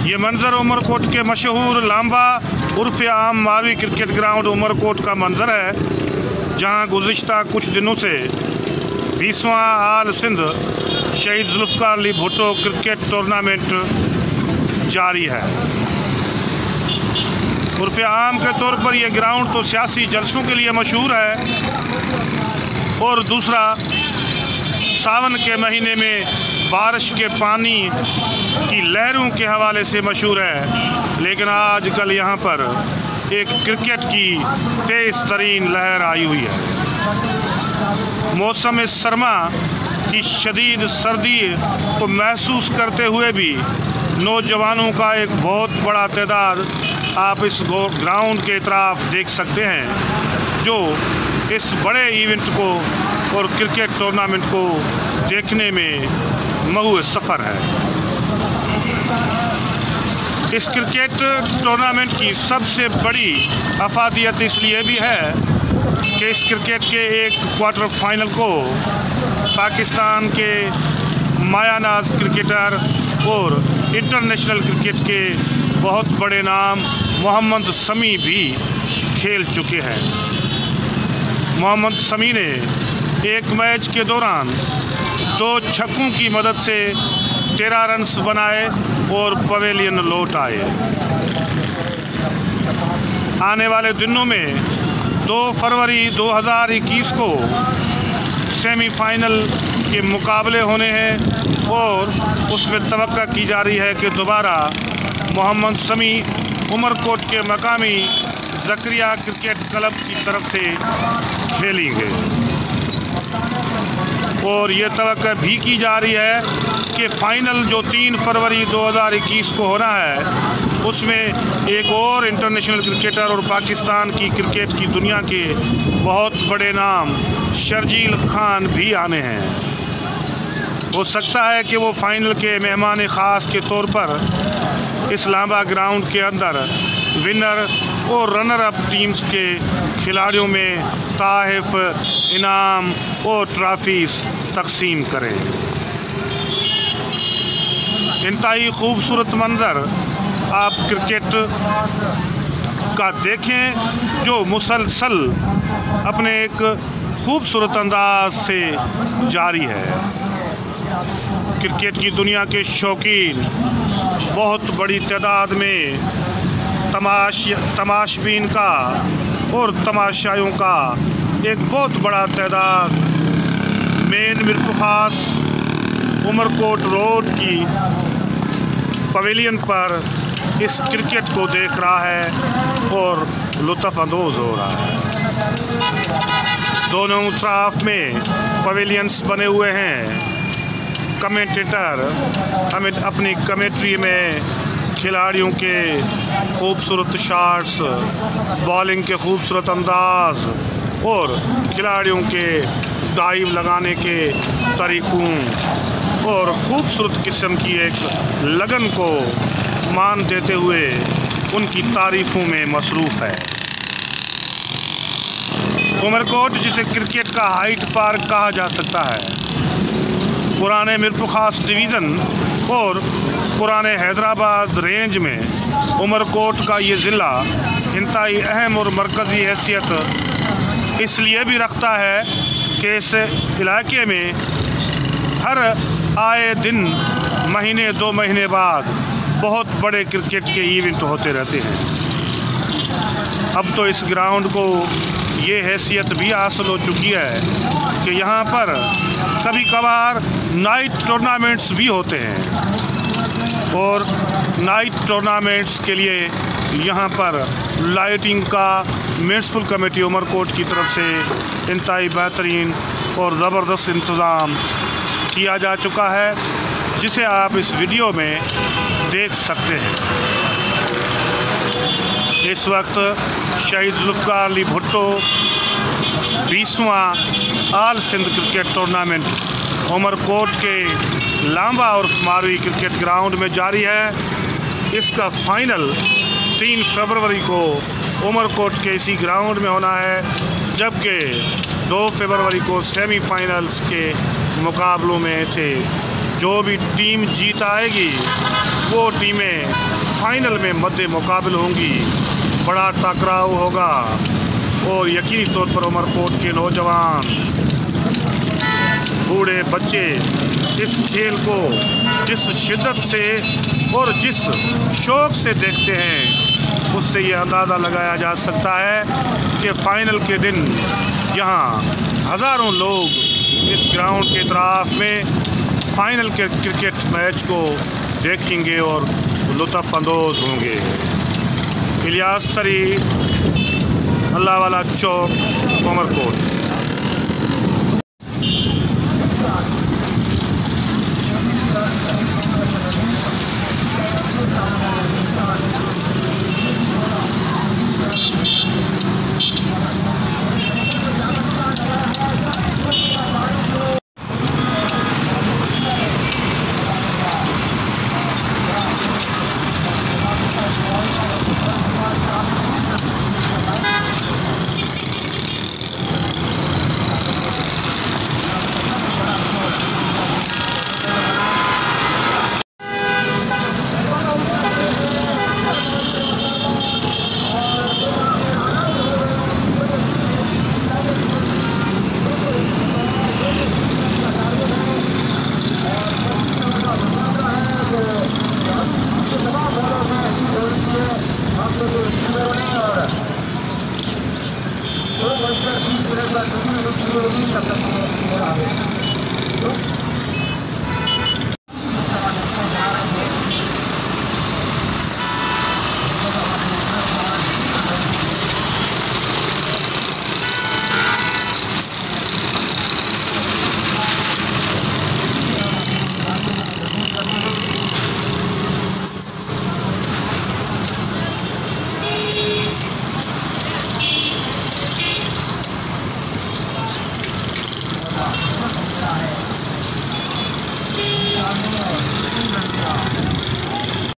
ये मंज़र उमरकोट के मशहूर लांबा उर्फ आम मारवी क्रिकेट ग्राउंड उमरकोट का मंज़र है, जहां गुज़िश्ता कुछ दिनों से 20वां आल सिंध शहीद जुल्फ़िकार अली भुट्टो क्रिकेट टूर्नामेंट जारी है। उर्फ आम के तौर पर यह ग्राउंड तो सियासी जलसों के लिए मशहूर है और दूसरा सावन के महीने में बारिश के पानी की लहरों के हवाले से मशहूर है। लेकिन आजकल यहाँ पर एक क्रिकेट की तेज़ तरीन लहर आई हुई है। मौसम सरमा की शदीद सर्दी को महसूस करते हुए भी नौजवानों का एक बहुत बड़ा तादाद आप इस ग्राउंड के तरफ देख सकते हैं, जो इस बड़े इवेंट को और क्रिकेट टूर्नामेंट को देखने में महुए सफ़र है। इस क्रिकेट टूर्नामेंट की सबसे बड़ी अफादियत इसलिए भी है कि इस क्रिकेट के एक क्वार्टर फाइनल को पाकिस्तान के मायानाज क्रिकेटर और इंटरनेशनल क्रिकेट के बहुत बड़े नाम मोहम्मद शमी भी खेल चुके हैं। मोहम्मद शमी ने एक मैच के दौरान 2 छक्कों की मदद से 13 रन्स बनाए और पवेलियन लौट आए। आने वाले दिनों में 2 फरवरी 2021 को सेमीफाइनल के मुकाबले होने हैं और उसमें तवक्का की जा रही है कि दोबारा मोहम्मद शमी उमरकोट के मकामी ज़करिया क्रिकेट क्लब की तरफ से खेलेंगे और ये तवक्का भी की जा रही है कि फ़ाइनल जो 3 फरवरी 2021 को होना है उसमें एक और इंटरनेशनल क्रिकेटर और पाकिस्तान की क्रिकेट की दुनिया के बहुत बड़े नाम शर्जील खान भी आने हैं। हो सकता है कि वो फ़ाइनल के मेहमान ख़ास के तौर पर इस लांबा ग्राउंड के अंदर विनर और रनर अप टीम्स के खिलाड़ियों में ताहिफ, इनाम और ट्रॉफीज़ तकसीम करें। इंतहाई खूबसूरत मंज़र आप क्रिकेट का देखें, जो मुसलसल अपने एक खूबसूरत अंदाज से जारी है। क्रिकेट की दुनिया के शौकीन बहुत बड़ी तादाद में तमाशबीन का और तमाशाइयों का एक बहुत बड़ा तादाद मेन मिरपुखास उमरकोट रोड की पवेलियन पर इस क्रिकेट को देख रहा है और लुत्फ़ अंदोज़ हो रहा है। दोनों तरफ में पवेलियंस बने हुए हैं। कमेंटेटर हमें अपनी कमेंट्री में खिलाड़ियों के खूबसूरत शॉट्स, बॉलिंग के खूबसूरत अंदाज और खिलाड़ियों के डाइव लगाने के तरीक़ों और ख़ूबसूरत किस्म की एक लगन को मान देते हुए उनकी तारीफ़ों में मसरूफ़ है। उमरकोट, जिसे क्रिकेट का हाइट पार्क कहा जा सकता है, पुराने मिरपुखास डिवीज़न और पुराने हैदराबाद रेंज में उमरकोट का ये ज़िला इंतहाई अहम और मरकज़ी हैसियत इसलिए भी रखता है कि इस इलाके में हर आए दिन महीने 2 महीने बाद बहुत बड़े क्रिकेट के इवेंट होते रहते हैं। अब तो इस ग्राउंड को ये हैसियत भी हासिल हो चुकी है कि यहाँ पर कभी कभार नाइट टूर्नामेंट्स भी होते हैं और नाइट टूर्नामेंट्स के लिए यहाँ पर लाइटिंग का म्यूनसिपल कमेटी उमरकोट की तरफ से इंतहाई बेहतरीन और ज़बरदस्त इंतज़ाम किया जा चुका है, जिसे आप इस वीडियो में देख सकते हैं। इस वक्त शहीद जुल्फ़िकार अली भुट्टो 20वां आल सिंध क्रिकेट टूर्नामेंट उमरकोट के लांबा और मारवी क्रिकेट ग्राउंड में जारी है। इसका फ़ाइनल 3 फरवरी को उमरकोट के इसी ग्राउंड में होना है, जबकि 2 फरवरी को सेमीफाइनल्स के मुकाबलों में से जो भी टीम जीत आएगी वो टीमें फाइनल में मद्दे मुकाबिल होंगी। बड़ा टकराव होगा और यकीनी तौर पर उमरकोट के नौजवान, बूढ़े, बच्चे इस खेल को जिस शिद्दत से और जिस शौक़ से देखते हैं, उससे ये अंदाज़ा लगाया जा सकता है कि फ़ाइनल के दिन यहाँ हज़ारों लोग इस ग्राउंड के इतराफ़ में फ़ाइनल के क्रिकेट मैच को देखेंगे और लुत्फ़अंदोज़ होंगे। इलियास तरी, अल्लाह वाला चौक, उमरकोट। Gracias.